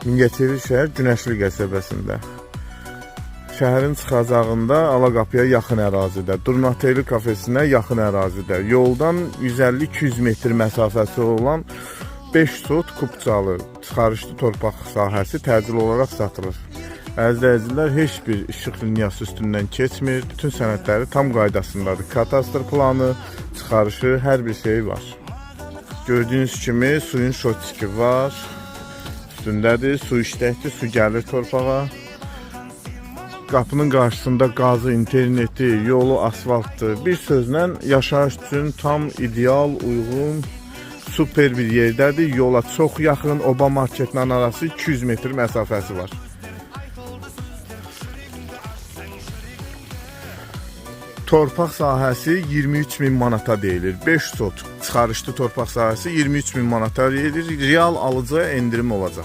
Mingəçevir şəhər Günəşli qəsəbəsində. Şəhərin çıxacağında Alaqapıya yaxın ərazidə, Durnateli kafesinə yaxın ərazidə, yoldan 150-200 metr məsafəsi olan 5 sot kubcalı çıxarışlı torpaq sahəsi təcil olaraq satılır. Əziz izləyicilər, heç bir işıq liniyası üstündən keçmir, bütün sənədləri tam qaydasındadır. Kadastr planı, çıxarışı, hər bir şey var. Gördüyünüz kimi suyun şotiki var, üstündədir, su işləkdir, su gəlir torpağa. Qapının qarşısında qazı, interneti, yolu, asfaltdır. Bir sözlə yaşayış üçün tam ideal, uyğun, super bir yerdədir. Yola çox yaxın, Oba marketlə arası 200 metr məsafəsi var. Torpaq sahəsi 23.000 manata deyilir. 5 sot çıxarışlı torpaq sahəsi 23.000 manata deyilir. Real alıcıya endirim olacaq.